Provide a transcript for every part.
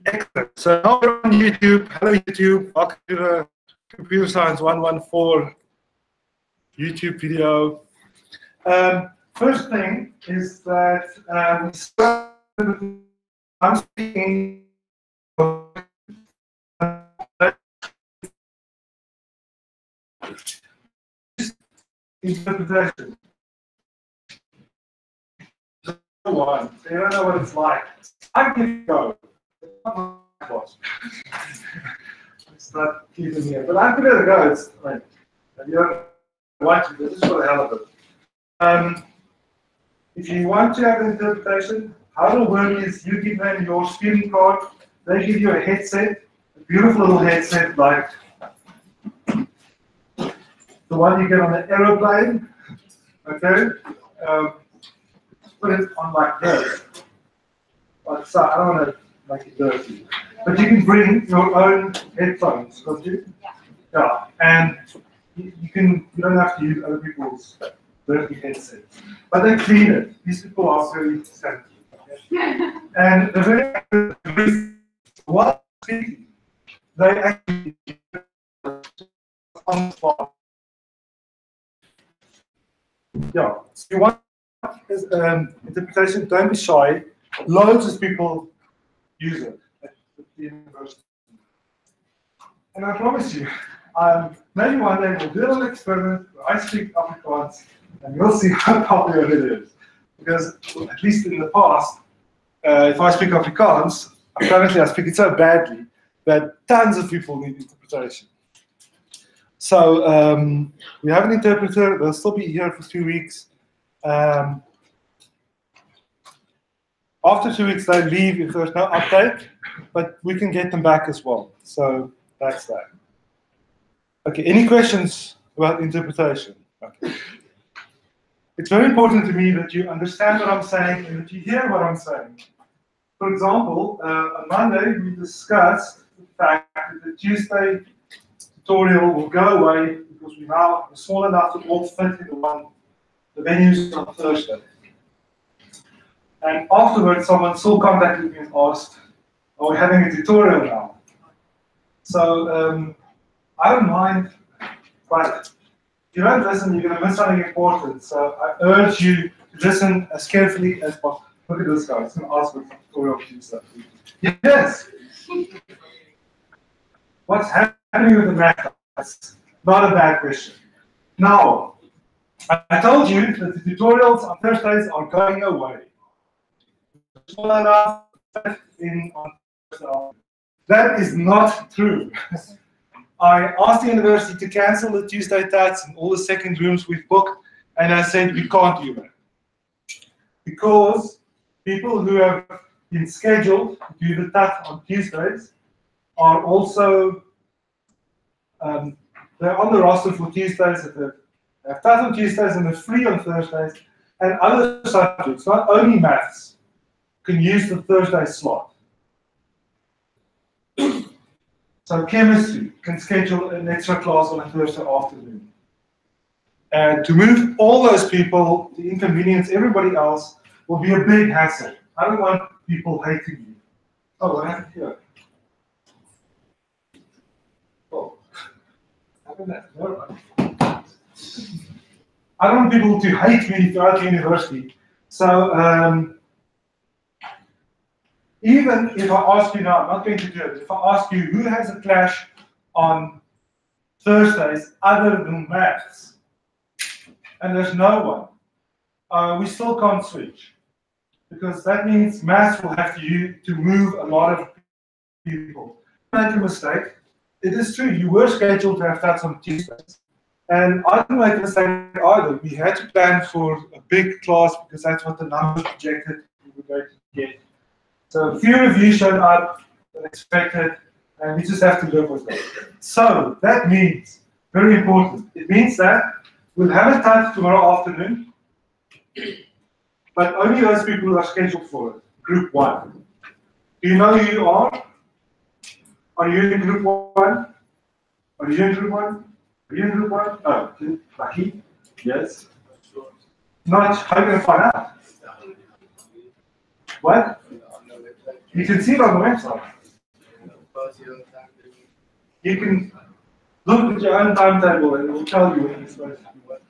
Excellent. So now we're on YouTube. Hello, YouTube. Welcome to the Computer Science 114 YouTube video. First thing is that I'm speaking interpretation. One, so you don't know what it's like. I give it a go. It's not keeping here, but I'm gonna go. It's like you don't want to, but just for the hell of it. If you want to have an interpretation, how it'll work is you give them your student card, they give you a headset, a beautiful little headset like the one you get on the aeroplane. Okay? Put it on like this. Like so, I don't want to make it dirty. But you can bring your own headphones, don't you? Yeah. And you don't have to use other people's dirty headsets. But they clean it. These people are very sensitive. And the very while speaking, they actually on the spot. Yeah. So you want interpretation, don't be shy. Loads of people use it at the university. And I promise you, maybe one day we'll do a little experiment where I speak Afrikaans and you'll see how popular it is. Because at least in the past, if I speak Afrikaans, apparently I speak it so badly that tons of people need interpretation. So we have an interpreter, they'll still be here for 2 weeks. After 2 weeks, they leave if there's no update, but we can get them back as well. So that's that. Okay, any questions about interpretation? Okay. It's very important to me that you understand what I'm saying and that you hear what I'm saying. For example, on Monday, we discussed the fact that the Tuesday tutorial will go away because we now are small enough to all fit into the venues on Thursday. And afterwards, someone still contacted me and asked, are we having a tutorial now? So I don't mind, but if you don't listen, you're going to miss something important. So I urge you to listen as carefully as possible. Look at this guy, he's going to ask for tutorial stuff. Yes! What's happening with the math? That's not a bad question. Now, I told you that the tutorials on Thursdays are going away. That is not true. I asked the university to cancel the Tuesday tats and all the second rooms we've booked, and I said we can't do that. Because people who have been scheduled to do the tat on Tuesdays are also they're on the roster for Tuesdays, they're tat on Tuesdays and they're free on Thursdays, and other subjects, not only maths, can use the Thursday slot. So chemistry can schedule an extra class on a Thursday afternoon. And to move all those people, to inconvenience everybody else, will be a big hassle. I don't want people hating you. Oh, what happened here? Oh, happened that? No. I don't want people to hate me throughout the university. So, even if I ask you now, I'm not going to do it. If I ask you who has a clash on Thursdays other than maths, and there's no one, we still can't switch. Because that means maths will have to move a lot of people. Make a mistake. It is true, you were scheduled to have tats on Tuesdays. And I didn't make a mistake either. We had to plan for a big class because that's what the numbers projected we were going to get. So fewer of you showed up than expected, and we just have to live with that. So that means, very important, it means that we'll have a tat tomorrow afternoon, but only those people who are scheduled for it, group 1. Do you know who you are? Are you in group 1? Are you in group 1? Are you in group 1? Oh, lucky? Yes. Not, how are you going to find out? What? You can see it on the website. You can look at your own timetable and it will tell you when you're supposed to do what.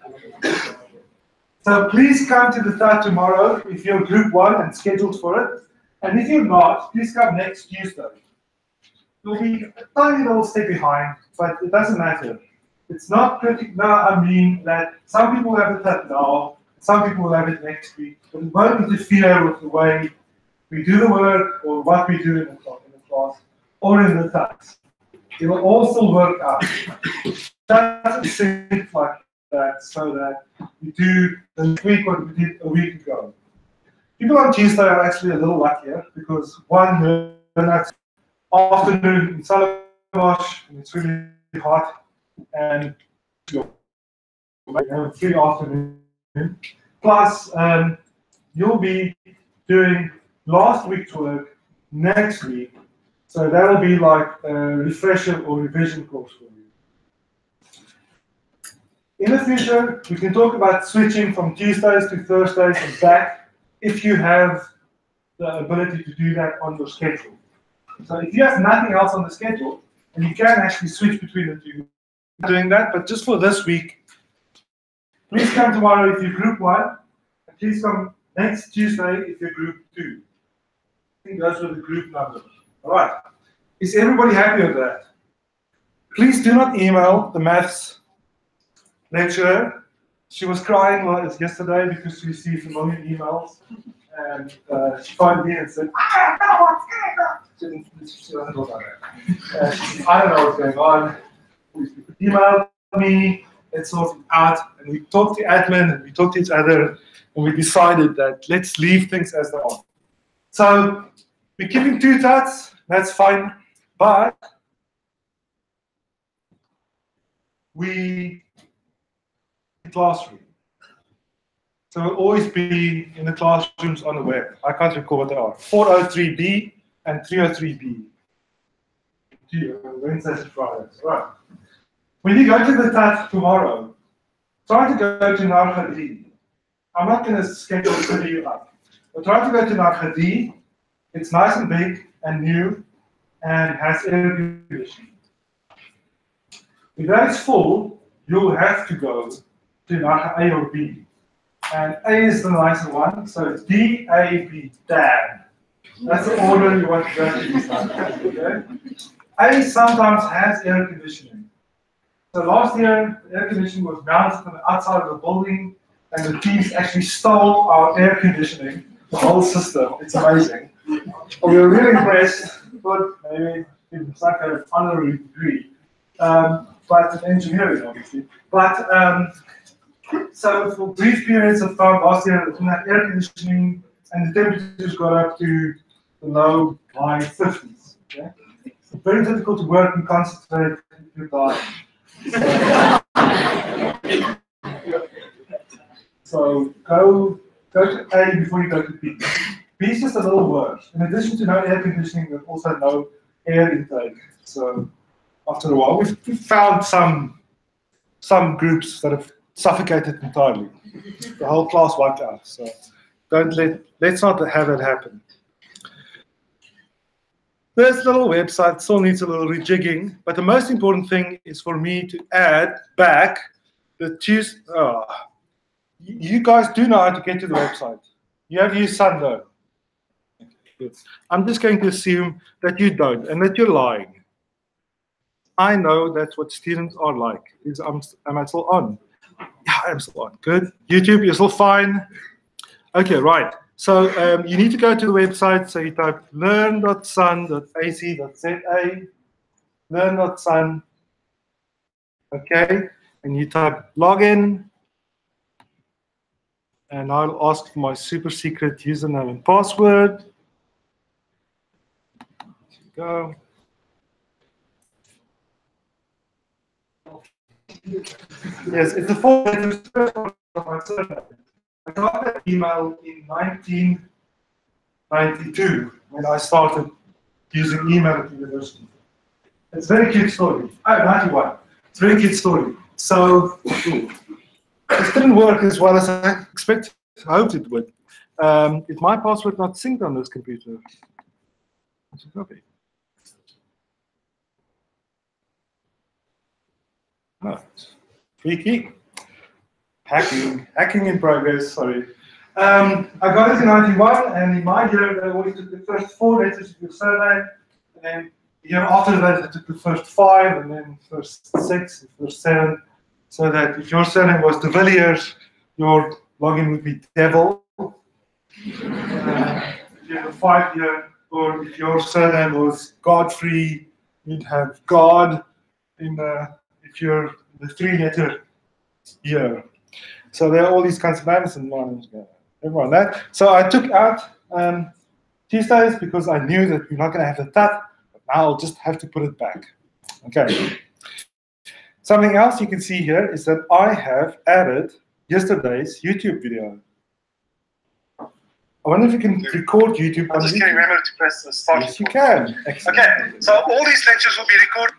So please come to the TAT tomorrow if you're group 1 and scheduled for it. And if you're not, please come next Tuesday. You'll be a tiny little step behind, but it doesn't matter. It's not critical. No, I mean that some people have the TAT now, some people will have it next week, but it won't interfere with the way we do the work or what we do in the class or in the TAT. It will all still work out. That's set like that so that we do the week what we did a week ago. People on Tuesday are actually a little luckier because one afternoon in Stellenbosch and it's really hot and free afternoon. Plus you'll be doing last week's work next week. So that'll be like a refresher or revision course for you. In the future, we can talk about switching from Tuesdays to Thursdays and back if you have the ability to do that on your schedule. So if you have nothing else on the schedule, then you can actually switch between the two. Doing that, but just for this week, please come tomorrow if you're group 1, and please come next Tuesday if you're group 2. I think those were the group numbers. All right. Is everybody happy with that? Please do not email the maths lecturer. She was crying yesterday because she received a million emails. And she phoned me and said, I don't know what's going on. She doesn't know about that. She said, I don't know what's going on. Please email me, let's sort it out. And we talked to admin and we talked to each other and we decided that let's leave things as they are. So we're keeping 2 TATs, that's fine. But we classroom. So we'll always be in the classrooms on the web. I can't recall what they are. 403B and 303B. Wednesdays and Fridays. Right. When you go to the TAT tomorrow, try to go to Narhadi. I'm not going to schedule for you up. But try to go to Narhadi. It's nice and big and new and has air conditioning. If that is full, you'll have to go to Narha A or B. And A is the nicer one, so it's D, A, B, damn. That's the order you want to go to this time. Okay? A sometimes has air conditioning. So last year, the air conditioning was mounted on the outside of the building, and the teams actually stole our air conditioning, the whole system. It's amazing. We were really impressed, but maybe it's like an honorary degree. But in engineering, obviously. But so for brief periods of time last year, we had air conditioning, and the temperatures got up to the low, high 50s. Okay? It's very difficult to work and concentrate if you're dying. So go to A before you go to B. B is just a little worse. In addition to no air conditioning, there's also no air intake. So after a while, we've found some groups that have suffocated entirely. The whole class wiped out. So let's not have that happen. This little website still needs a little rejigging, but the most important thing is for me to add back the Tuesday. Oh, you guys do know how to get to the website. You have used Sundown. I'm just going to assume that you don't and that you're lying. I know that's what students are like. Am I still on? Yeah, I'm still on. Good. YouTube, you're still fine. Okay, right. So you need to go to the website. So you type learn.sun.ac.za, learn.sun. Okay, and you type login. And I'll ask for my super secret username and password. Go. Yes, it's the 4 letters of my surname. I got that email in 1992 when I started using email at university. It's a very cute story. Oh, 91. It's a very cute story. So it didn't work as well as I expected. I hoped it would. Is my password not synced on this computer? Copy. No. Freaky. Hacking in progress, sorry. I got it in 91, and in my year, they always took the first 4 letters of your surname, and then the year after that, they took the first 5, and then first 6, and first 7, so that if your surname was De Villiers, your login would be Devil. If you have a 5-year, or if your surname was Godfrey, you'd have God in if you're the 3-letter year. So there are all these kinds of names, and everyone that. So I took out Tuesdays because I knew that we're not going to have the tat, but now I'll just have to put it back. Okay. Something else you can see here is that I have added yesterday's YouTube video. I wonder if you can record YouTube. I just can't remember to press the start. Yes, you can. Excellent. Okay, so all these lectures will be recorded.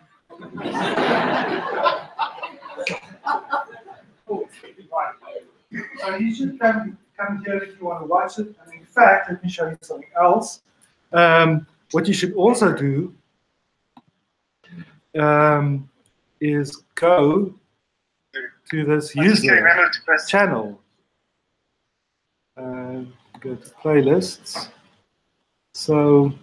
So you should come here if you want to watch it. And in fact, let me show you something else. What you should also do is go to this user channel and go to playlists. So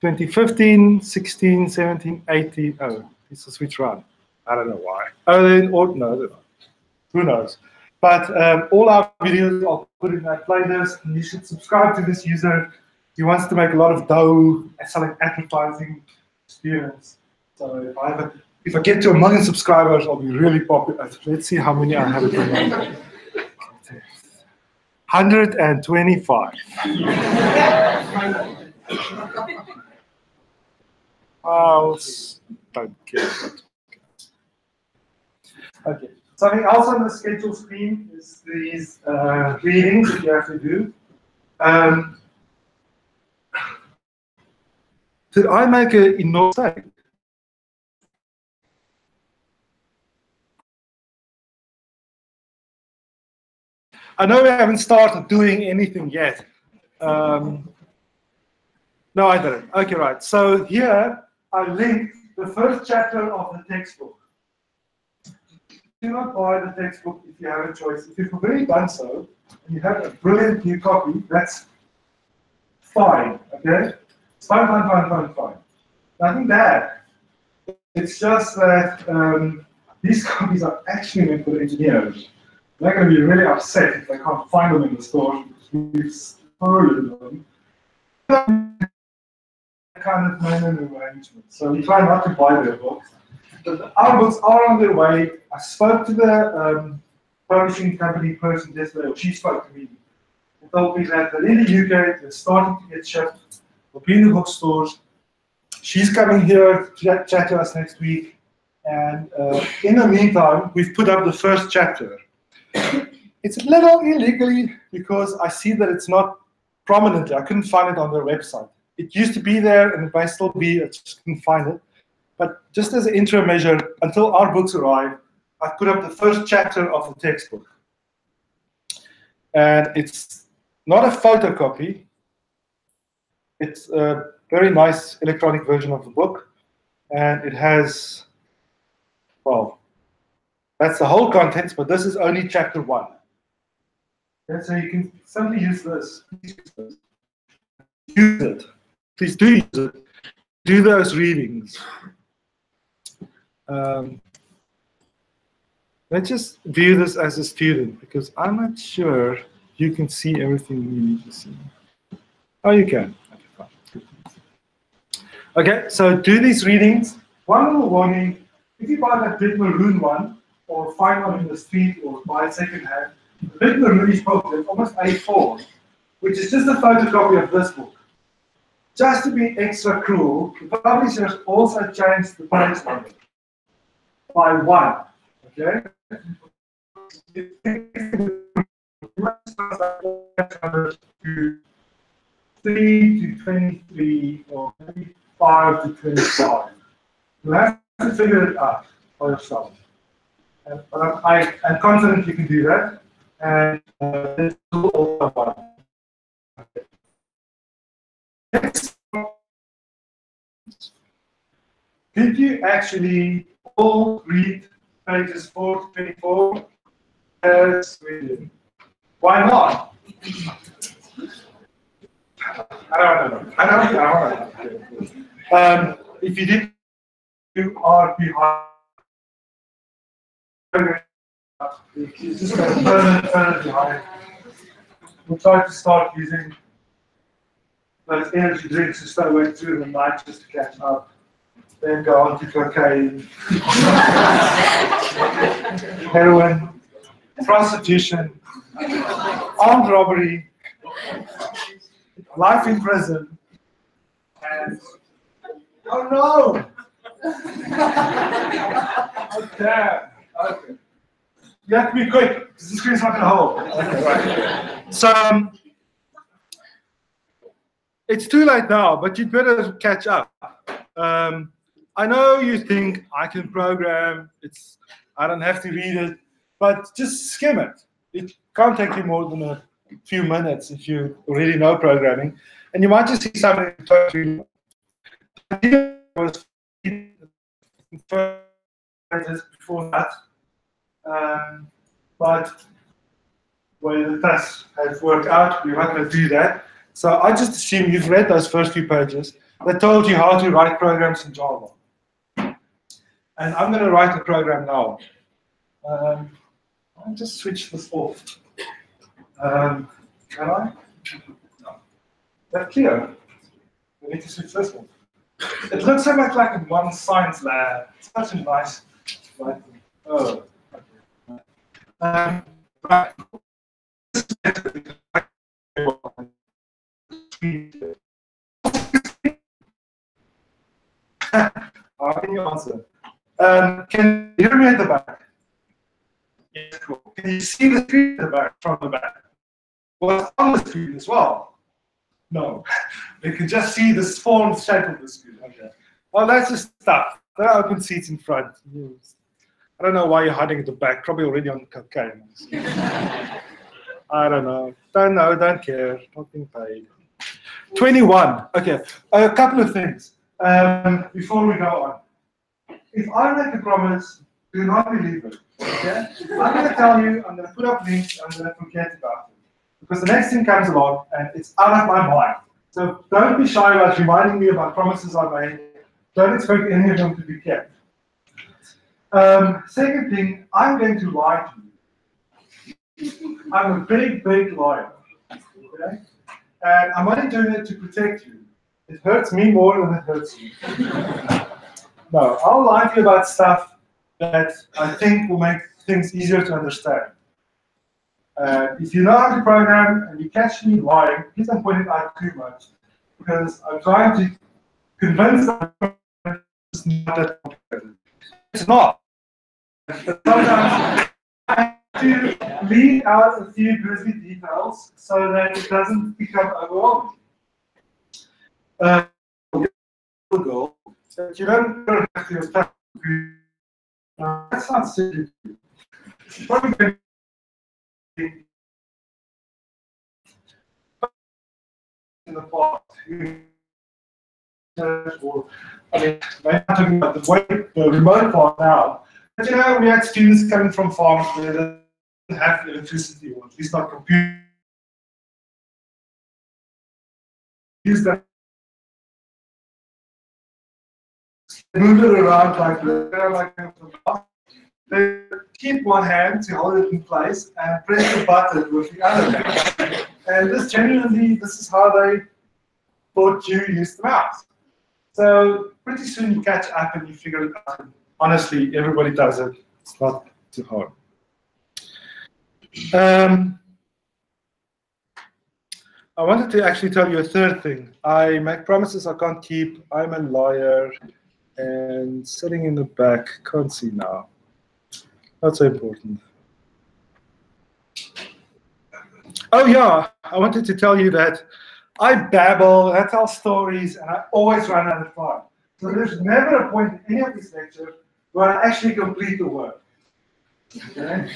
2015, 16, 17, 18. Oh, this is which run? I don't know why. Oh, no, who knows? But all our videos I'll put in that playlist, and you should subscribe to this user. He wants to make a lot of dough selling advertising experience. So if I get to 1 million subscribers, I'll be really popular. Let's see how many I have at the moment. 125. Don't care. Okay. Something else on the schedule screen is these readings that you have to do. Did I make an enormous mistake? I know we haven't started doing anything yet. No, I didn't. Okay, right. So here I linked the first chapter of the textbook. Do not buy the textbook if you have a choice. If you've already done so, and you have a brilliant new copy, that's fine, okay? It's fine. Nothing bad. It's just that these copies are actually meant for engineers. They're going to be really upset if they can't find them in the store because we've stolen them. Kind of manual arrangement. So we try not to buy their books. But our books are on their way. I spoke to the publishing company person yesterday, or she spoke to me, and told me that in the UK they're starting to get shipped. They'll be in the bookstores. She's coming here to chat to us next week. And in the meantime, we've put up the first chapter. It's a little illegally because I see that it's not prominently. I couldn't find it on their website. It used to be there, and it may still be. I just couldn't find it. But just as an interim measure, until our books arrive, I put up the first chapter of the textbook. And it's not a photocopy. It's a very nice electronic version of the book. And it has, well, that's the whole contents, but this is only chapter 1. And so you can simply use this. Use it. Please do use it. Do those readings. Let's just view this as a student, because I'm not sure you can see everything you need to see. Oh, you can. Okay, fine. Okay, so do these readings. One little warning, if you buy that big maroon one, or find one in the street, or buy it secondhand, the big maroonish book is almost A4, which is just a photocopy of this book. Just to be extra cruel, the publishers also changed the page number by 1. Okay? To 3 to 23, or maybe 5 to 25. You have to figure it out for yourself. But I'm confident you can do that. And this will also work. Okay. Next, did you actually all read pages 4 to 24. Yes, we do. Why not? I don't know. If you did, you are behind. You just got further behind. We'll try to start using those energy drinks to stay awake through the night just to catch up. Then go on to cocaine, heroin, prostitution, armed robbery, life in prison, and oh no! Oh damn! Okay. You have to be quick because the screen's not going to hold. Okay, right. So it's too late now, but you'd better catch up. I know you think I can program. I don't have to read it, but just skim it. It can't take you more than a few minutes if you already know programming, and you might just see something totally. Was before that, but when the tests have worked out, we're not going to do that. So I just assume you've read those first few pages that told you how to write programs in Java. And I'm going to write a program now. I'll just switch this off. Can I? No. That's clear. We need to switch this off. It looks so much like in one science lab. It's such a nice writing. Oh. Okay. Right. How can you answer? Can you hear me at the back? Yes, cool. Can you see the screen at the back from the back? Well, on the screen as well. No, you can just see the spawn shape of the screen. Okay. Well, that's just stuff. There are open seats in front. I don't know why you're hiding at the back. Probably already on cocaine. I don't know. Don't know. Don't care. Not being paid. 21. Okay. A couple of things before we go on. If I make a promise, do not believe it. Okay? I'm going to tell you. I'm going to put up links. I'm going to forget about it. Because the next thing comes along and it's out of my mind. So don't be shy about reminding me about promises I made. Don't expect any of them to be kept. Second thing, I'm going to lie to you. I'm a big, big liar. Okay? And I'm only doing it to protect you. It hurts me more than it hurts you. No, I'll lie to you about stuff that I think will make things easier to understand. If you know how to program and you catch me lying, please don't point it out too much, because I'm trying to convince them it's not that complicated. It's not. But sometimes I have to leave out a few grisly details so that it doesn't become overwhelming. Goal that you don't have to attack. That's not silly. In the past, or I mean, I'm talking about the remote part now. But you know, we had students coming from farms where they didn't have electricity, or at least not computers. Use that. Move it around like they keep one hand to hold it in place and press the button with the other hand. And this is how they thought you used the mouse. So pretty soon you catch up and you figure it out. Honestly, everybody does it. It's not too hard. I wanted to actually tell you a third thing. I make promises I can't keep. I'm a liar. And sitting in the back, can't see now. Not so important. Oh yeah, I wanted to tell you that I babble, I tell stories, and I always run out of time. So there's never a point in any of these lectures where I actually complete the work. Okay?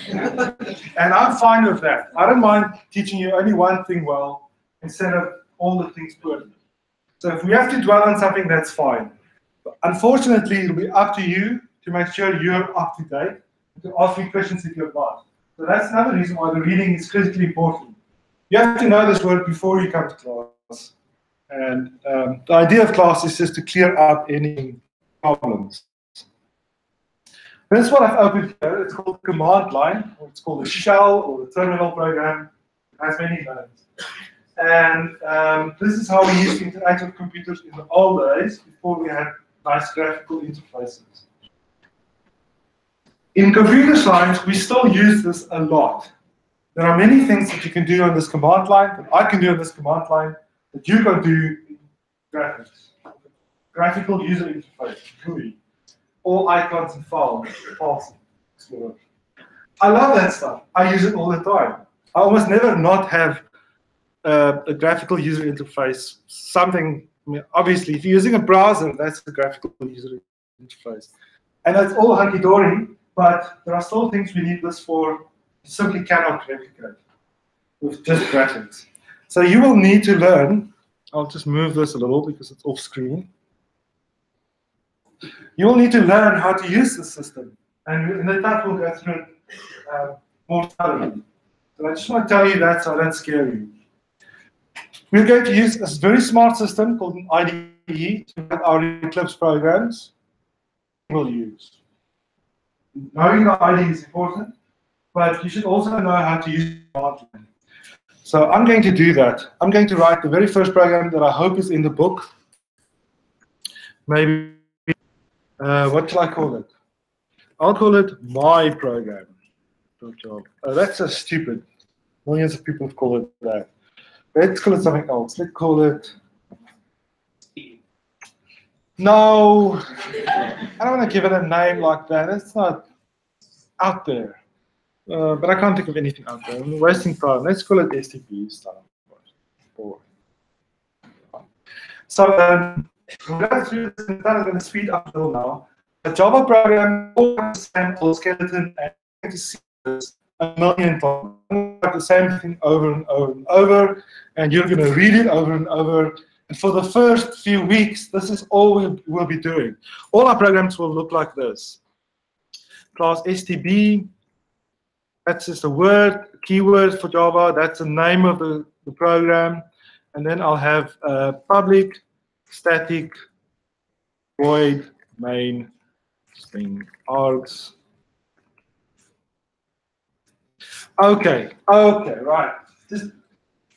And I'm fine with that. I don't mind teaching you only one thing well instead of all the things poorly. So if we have to dwell on something, that's fine. But unfortunately, it'll be up to you to make sure you're up to date You can ask me questions if you've not. So that's another reason why the reading is critically important. You have to know this word before you come to class. And the idea of class is just to clear up any problems. This is what I've opened here. It's called the command line, or it's called the shell or the terminal program. It has many names. And this is how we used to interact with computers in the old days before we had nice graphical interfaces. In computer science, we still use this a lot. There are many things that you can do on this command line, that I can do on this command line, that you can do in graphics. Graphical user interface, GUI. All icons and files. I love that stuff. I use it all the time. I almost never not have a graphical user interface. Something, I mean, obviously, if you're using a browser, that's the graphical user interface. And that's all hunky-dory, but there are still things we need this for. You simply cannot replicate with just graphics. So you will need to learn. I'll just move this a little because it's off screen. You will need to learn how to use the system. And in the talk, we'll go through it more thoroughly. So I just want to tell you that so I don't scare you. We're going to use a very smart system called an IDE to run our Eclipse programs. We'll use. Knowing the IDE is important, but you should also know how to use it. So I'm going to do that. I'm going to write the very first program that I hope is in the book. Maybe, what shall I call it? I'll call it my program. That's so stupid. Millions of people call it that. Let's call it something else. Let's call it. No, I don't want to give it a name like that. It's not out there. But I can't think of anything out there. I'm wasting time. Let's call it STP stuff. So we'll go through this and I'm going to speed up a little now. A Java program, all the same skeleton, and you're going to see this a million times. The same thing over and over and over, and you're going to read it over and over. And for the first few weeks, this is all we'll be doing. All our programs will look like this. Class STB, that's just a word, a keyword for Java. That's the name of the program. And then I'll have public, static, void, main, string, args. Okay, right. Just,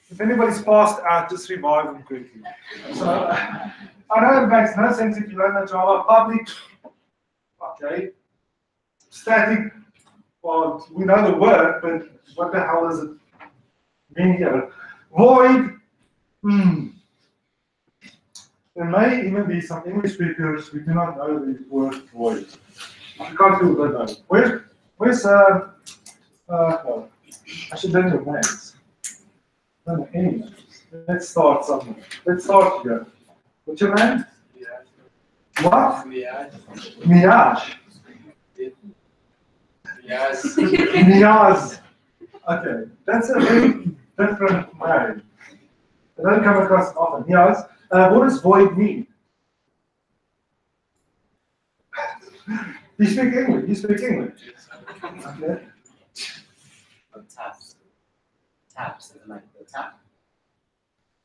if anybody's passed out, just revive them quickly. So, I know it makes no sense if you learn the Java. Public, okay. Static, well, we know the word, but what the hell does it mean here? Void, There may even be some English speakers who do not know the word void. You can't do that. Where's no, I should learn your names. No, any names. Let's start somewhere. Let's start here. What's your name? Miaj. What? Miaj. Miaj. Okay, that's a very different name. I don't come across it often. Miaj. What does void mean? You speak English. You speak English. Okay. Taps. Taps, like the tap.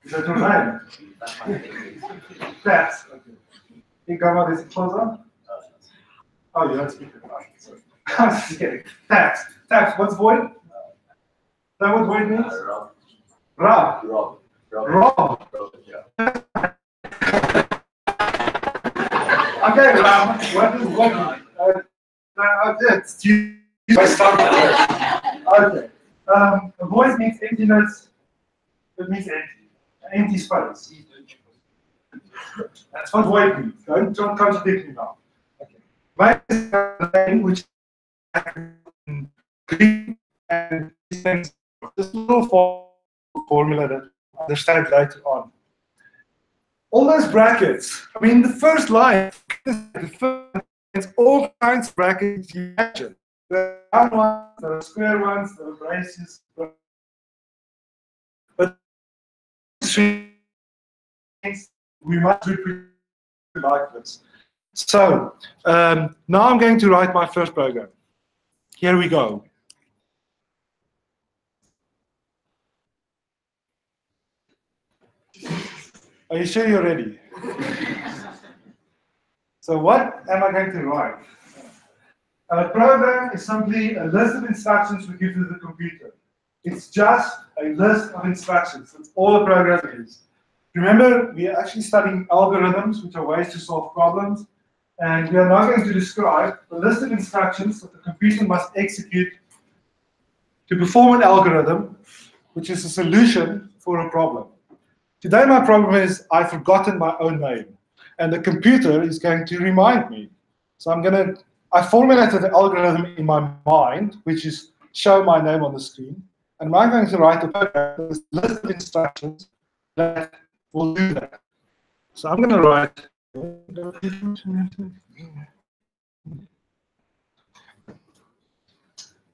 Is that your name? Taps. Okay. You come out this closer? Oh, you don't speak it. Sorry. I was just kidding. Taps. Taps. What's void? Is that what void means? Rob. Rob. Rob. Yeah. Okay, Rob. What is void? It's you. Okay. A void means emptiness. It means empty space. That's what void means. Don't contradict me now. Okay. Void is a language Greek and this little formula that I understand later on. All those brackets. I mean, the first line, it's all kinds of brackets you imagine. There are round ones, there are square ones, there are braces. But we must repeat like this. So now I'm going to write my first program. here we go. Are you sure you're ready? So what am I going to write? A program is simply a list of instructions we give to the computer. It's just a list of instructions. That's all a program is. Remember, we are actually studying algorithms, which are ways to solve problems. And we are now going to describe a list of instructions that the computer must execute to perform an algorithm, which is a solution for a problem. Today, my problem is I've forgotten my own name, and the computer is going to remind me. So I formulated the algorithm in my mind, which is show my name on the screen, and I'm going to write a program with a list of instructions that will do that. So I'm going to write.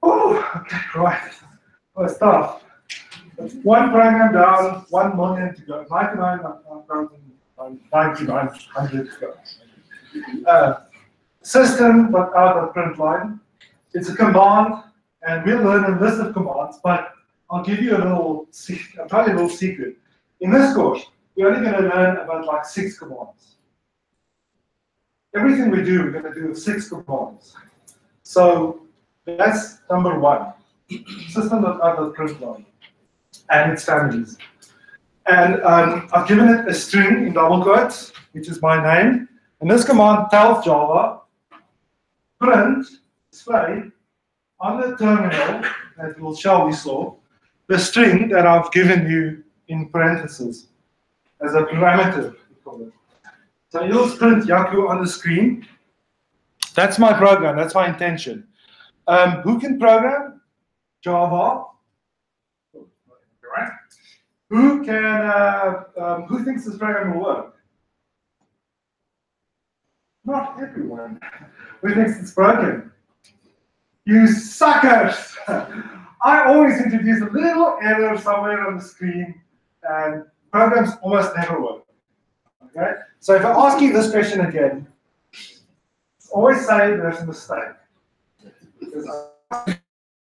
Oh, okay, right. Let's start. One program down, 1 million to go, 99,900 to go. System, but out of print line. It's a command, and we'll learn a list of commands, but I'll give you I'll tell you a little secret. In this course, we're only going to learn about like 6 commands. Everything we do, we're going to do with 6 commands. So that's number 1. System, but out of print line. And its families. And I've given it a string in double quotes, which is my name. And this command tells Java, print, display, on the terminal that will show we saw, the string that I've given you in parentheses as a parameter, we call it. So you'll print Yaku on the screen. That's my program, that's my intention. Who can program? Java. Right? Who can? Who thinks this program will work? Not everyone. Who thinks it's broken? You suckers! I always introduce a little error somewhere on the screen, and programs almost never work. Okay? So if I ask you this question again, always say there's a mistake.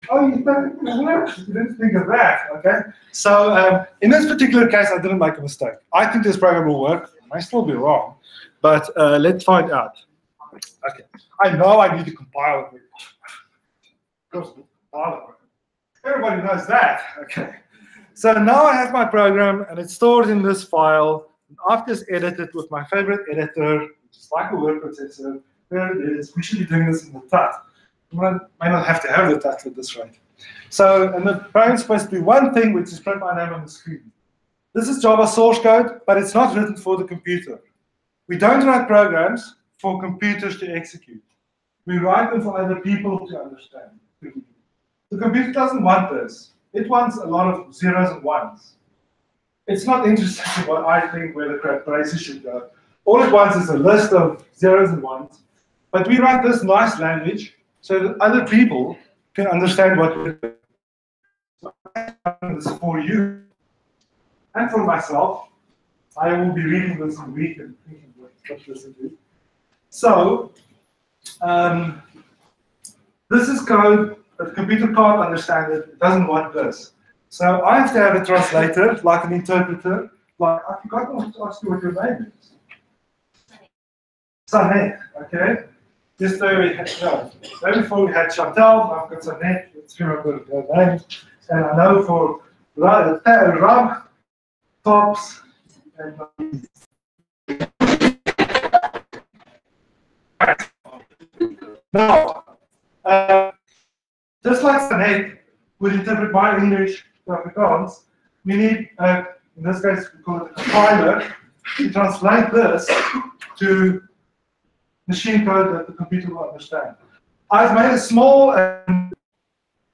Oh, you didn't think of that, okay? So in this particular case, I didn't make a mistake. I think this program will work. I may still be wrong, but let's find out. Okay, I know I need to compile it. Of course, everybody knows that, okay? So now I have my program, and it's stored in this file. I've just edited with my favorite editor, which is like a word processor. There it is. We should be doing this in the TUT. May not have to have the TUT at this rate. So, and the program is supposed to do one thing, which is print my name on the screen. This is Java source code, but it's not written for the computer. We don't write programs for computers to execute. We write them for other people to understand. The computer doesn't want this. It wants a lot of zeros and ones. It's not interested in what I think where the braces should go. All it wants is a list of zeros and ones. But we write this nice language so that other people can understand what we're doing. So this is for you and for myself. I will be reading this in a week and thinking what this will do. So this is code that the computer can't understand it. It doesn't want this. So I have to have a translator, like an interpreter. Like I forgot to ask you what your name is. Sanet, okay? Just though we had, no, before we had Chantal, I've got Sanet, let's remember her name. And I know for Ram, Tops, and now, just like Sanet would interpret my English to Afrikaans, we need, in this case, we call it a compiler, to translate this to machine code that the computer will understand. I've made a small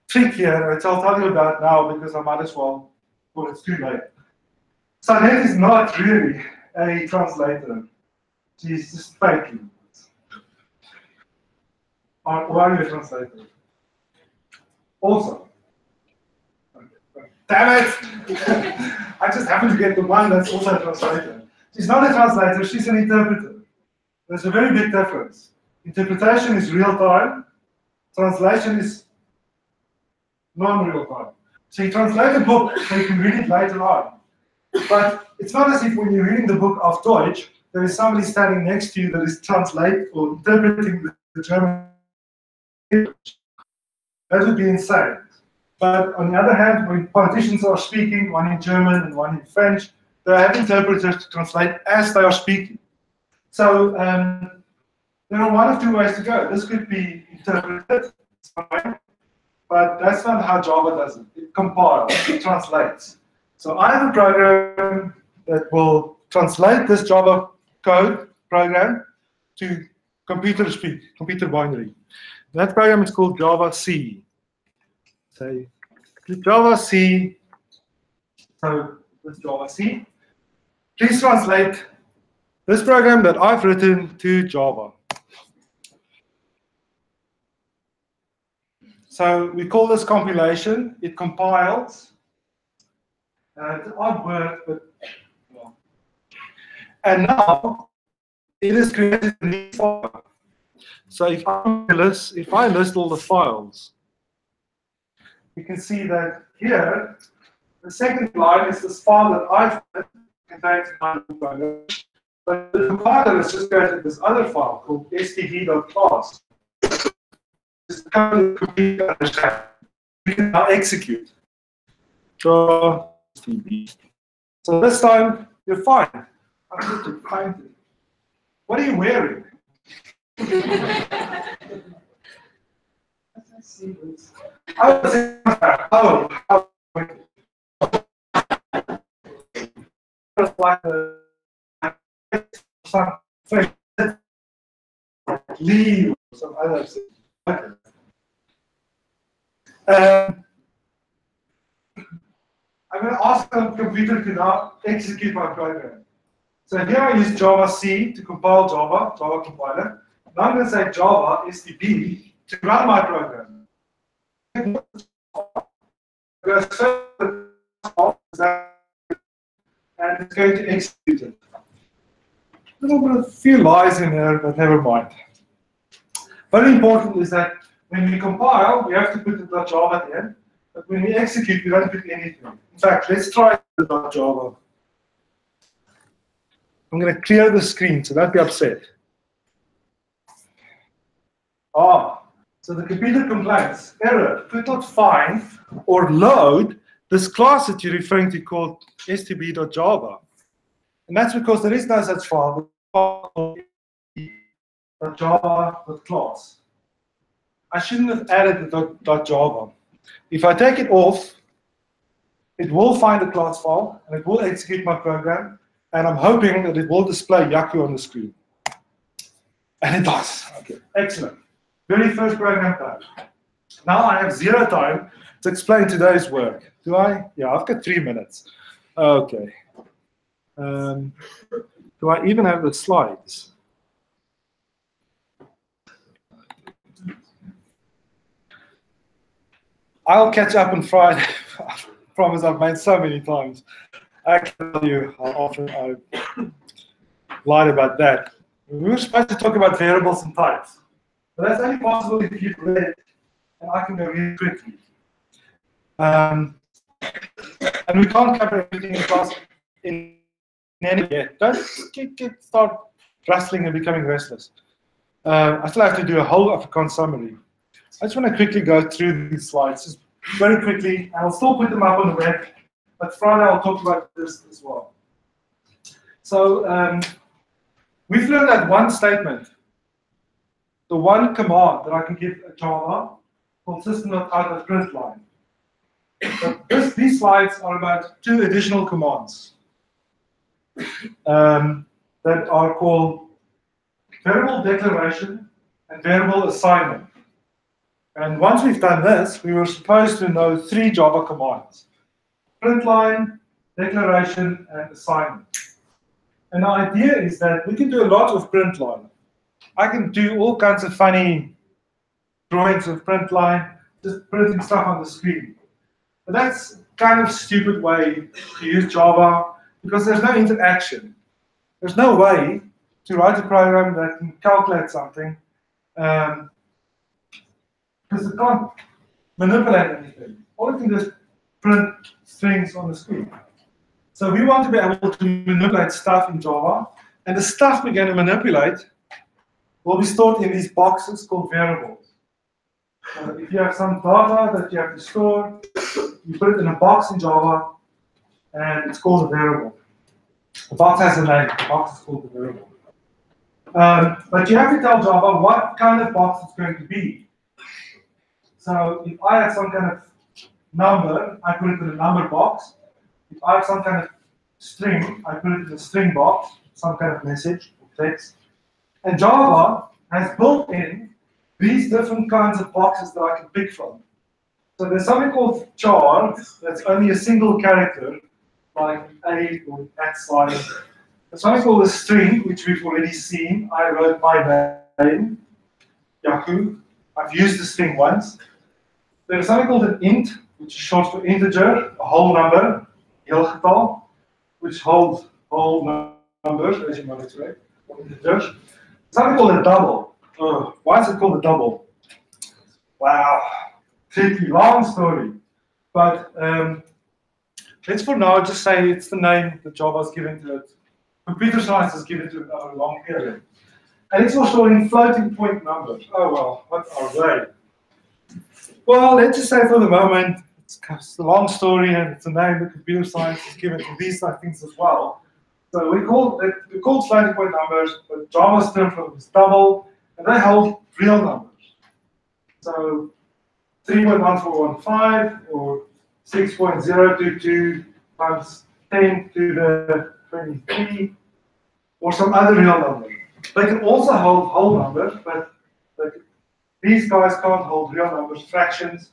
trick here, which I'll tell you about now because I might as well, well, it's too late. Sanet is not really a translator. She's just faking. Or are you a translator? Also. Damn it! I just happen to get the one that's also a translator. She's not a translator, she's an interpreter. There's a very big difference. Interpretation is real time. Translation is non-real time. So you translate a book so you can read it later on. But it's not as if when you're reading the book of Deutsch, there is somebody standing next to you that is translating or interpreting the German language. That would be insane. But on the other hand, when politicians are speaking, one in German and one in French, they have interpreters to translate as they are speaking. So there are one of two ways to go. This could be interpreted, but that's not how Java does it. It compiles, it translates. So I have a program that will translate this Java code program to computer speak, computer binary. That program is called Java C. So Java C. So this Java C. Please translate this program that I've written to Java. So we call this compilation. It compiles. It's an odd word, but well. And now it has created a new file. So if I list all the files, you can see that here the second line is this file that I've contains my program. But the compiler has just created this other file called std.class. This code computer understands. We can now execute. So this time you're fine. I'm going to find it. What are you wearing? Let's see this. Leave or some other thing. I'm going to ask the computer to now execute my program. So here I use Java C to compile Java compiler. Now I'm going to say Java STB to run my program. And it's going to execute it. A few lies in there, but never mind. Very important is that when we compile, we have to put the .java at the end. But when we execute, we don't put anything. In fact, let's try the .java. I'm going to clear the screen, so don't be upset. So the computer complains, error, could not find or load this class that you're referring to called stb.java. And that's because there is no such file called .java.class. I shouldn't have added the .java. If I take it off, it will find the class file and it will execute my program. And I'm hoping that it will display Yaku on the screen. And it does. Okay, excellent. Very first program done. Now I have 0 time to explain today's work. Do I? Yeah, I've got 3 minutes. Okay. Do I even have the slides? I'll catch up on Friday. I promise I've made so many times. I can tell you how often I lied about that. We were supposed to talk about variables and types. But that's only possible if you've read it, and I can go really quickly. And we can't cover everything in class in any yet. Don't start rustling and becoming restless. I still have to do a whole Afrikaans summary. I just want to quickly go through these slides, just very quickly, and I'll still put them up on the web, but Friday I'll talk about this as well. So we've learned that one statement, the one command that I can give a Java consistent of out of print line. But these slides are about 2 additional commands that are called variable declaration and variable assignment. And once we've done this, we were supposed to know 3 Java commands: print line, declaration, and assignment. And the idea is that we can do a lot with print line. I can do all kinds of funny drawings of print line, just printing stuff on the screen. But that's kind of a stupid way to use Java because there's no interaction. There's no way to write a program that can calculate something because it can't manipulate anything. all it can do is print strings on the screen. So we want to be able to manipulate stuff in Java, and the stuff we're going to manipulate will be stored in these boxes called variables. If you have some data that you have to store, you put it in a box in Java, and it's called a variable. The box has a name, the box is called the variable. But you have to tell Java what kind of box it's going to be. So if I have some kind of number, I put it in a number box. If I have some kind of string, I put it in a string box, some kind of message or text. And Java has built in these different kinds of boxes that I can pick from. So there's something called char that's only a single character, like A or @ There's something called a string, which we've already seen. I wrote my name, Yaku. I've used the string once. There's something called an int, which is short for integer, a whole number, heel getal, which holds whole numbers, as you might expect, or integers. Something called a double. Why is it called a double? Wow, tricky, long story. But let's for now just say it's the name that Java has given to it. Computer science has given to it over a long period. And it's for storing floating point numbers. Oh well, what are they? Well, let's just say for the moment, it's a long story and it's a name that computer science has given to these things as well. So we call floating point numbers, but Java's term for them is double, and they hold real numbers. So 3.1415 or 6.022 times 10 to the 23, or some other real number. They can also hold whole numbers, but these guys can't hold real numbers, fractions,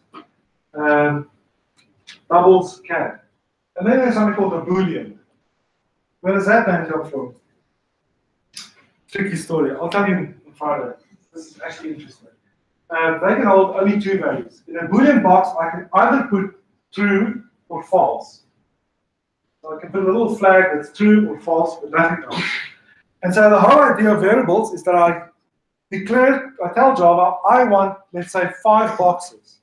doubles can. And then there's something called a Boolean. Where does that name come from? Tricky story. I'll tell you on Friday. This is actually interesting. They can hold only two values. In a Boolean box, I can either put true or false. So I can put a little flag that's true or false, but nothing else. And so the whole idea of variables is that I tell Java, I want, let's say, 5 boxes.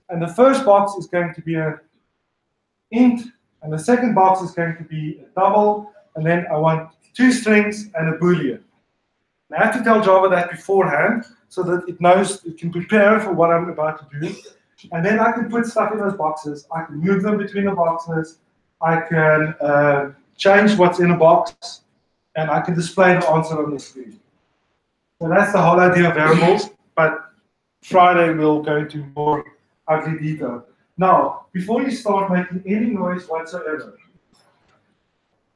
And the first box is going to be an int, and the second box is going to be a double, and then I want 2 strings and a Boolean. And I have to tell Java that beforehand, so that it knows, it can prepare for what I'm about to do. And then I can put stuff in those boxes. I can move them between the boxes. I can change what's in a box, and I can display the answer on the screen. So that's the whole idea of variables, but Friday we'll go into more ugly detail. Now, before you start making any noise whatsoever,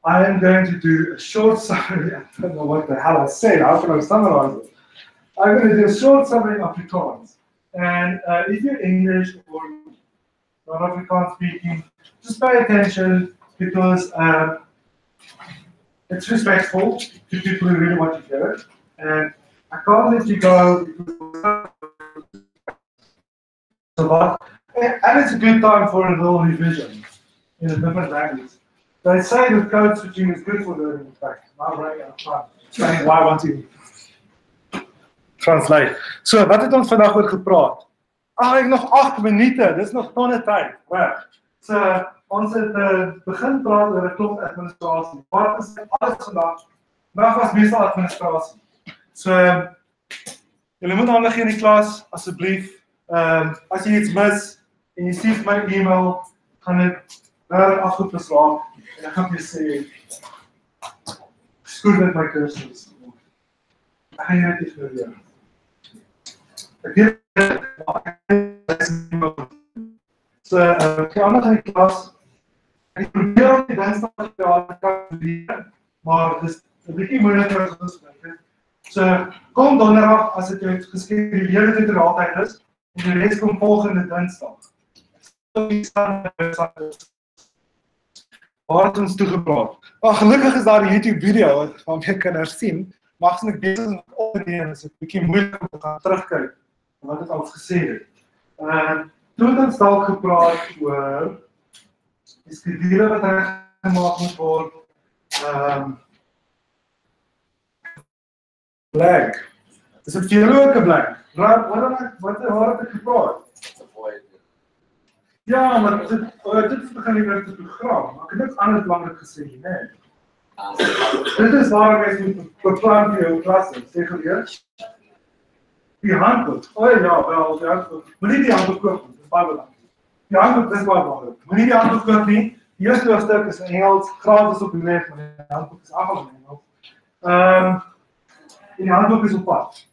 I am going to do a short summary. I don't know what the hell I said. How can I summarize it? I'm going to do a short summary of Afrikaans. And if you're English or not Afrikaans speaking, just pay attention because it's respectful to people who really want to hear it. And I can't let you go because and it's a good time for a little revision in a different language. They say that code switching is good for learning, in fact. I'm running out of time. Explaining why I want to translate. So, wat het ons vandag oor gepraat? Ek nog 8 minute, dis nog tonne tyd. Reg. So, ons het begin praat oor 'n klomp administrasie. Wat is alles vandag? Vandag was meestal administrasie. So, julle moet aandag gee in die klas, asseblief. As jy iets mis en jy stuur my e-mail, gaan dit daar afgepas raak en ek gaan vir sê skoor met my kursus. Ek gaan net iets leer. Ek weet so ek gaan aandag in die klas. Ek probeer om die dinsdag te kan leer, maar dis 'n bietjie moeiliker as ons dink. So kom donderdag as dit jou geskeduleerde tutoriaaltyd is. En die res kom volgende dinsdag. Waar het ons toegepraat? Gelukkig is daar 'n YouTube video waarmee kinders sien, maar as ek besig is met opneem, is dit 'n bietjie moeilik om te gaan terugkyk wat ek al gesê het. Toe het ons dalk gepraat oor die skedule wat reggemaak moet word. Blank. Is dit vir julle ook 'n blank? Waar het ek gepraat? Ja, maar dit is beginnelik het program. Maar ek het niks anders belangrik gesê nie, né? Dit is waar ek moet beplan vir jou klasse, sê geleer. Die handboek. O ja, wel, die handboek. Moenie die handboek koop nie, dis baie belangrik. Die handboek is baie belangrik. Moenie die handboek koop nie. Die eerste hoofstuk is in Engels, gratis op die web, maar die handboek is allemaal in Engels. En die handboek is op pad.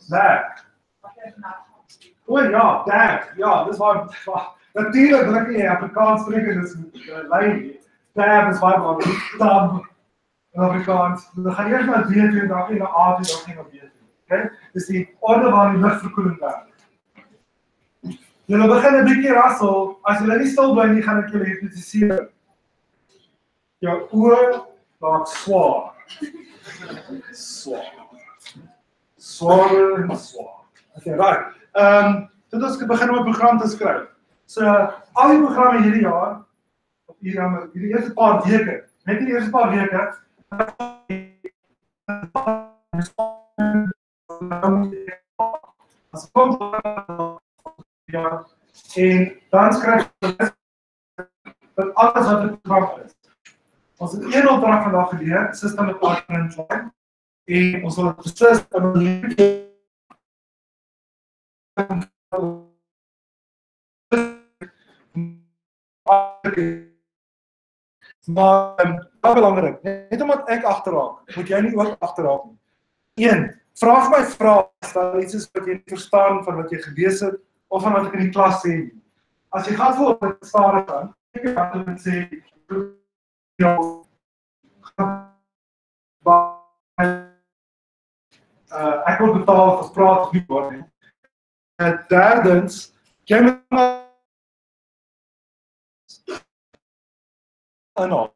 Daar. O ja, daar. Ja, dis waar. Natuurlijk wil ek nie Afrikaans spreken, dis lyn. Daar is baie belangrik. Tab in Afrikaans. Dan gaan eers na D2 en dan na A2 en dan na B2. Okay? Dis die orde waar die ligverkoeling werk. Julle begin 'n bietjie rassel. As julle nie stil bly nie, gaan ek julle hipnotiseer. Jou oë raak swaar. Swaar. Swaarder en swaar. Okay, right. Dit ons begin om 'n program te skryf. So, al die programme hierdie jaar, of hierdie eerste paar weke, net die eerste paar weke, as kom ja, en dan skryf dat alles wat het program is. Ons het een opdrag vandag geleer, System Department Line, en ons wil beslis maar baie belangrik, net omdat ek agterraak, moet jy nie ook agterraak nie. 1. Vraag my vrae, stel iets is wat jy verstaan van wat jy gelees het, of van wat ek in die klas sê nie. As jy gaan voor met stadig aan, ek kan sê, ek wil betaal vir praat nie word nie. Derdens, jy moet maar nou.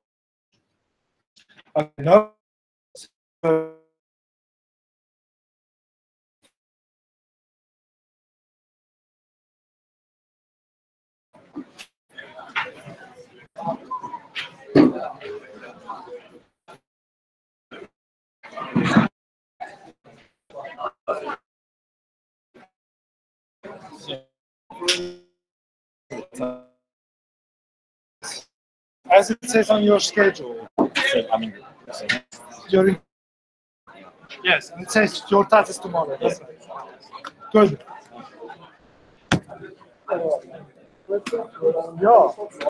As it says on your schedule, yes, and it says your test is tomorrow. That's right. Good. Yeah.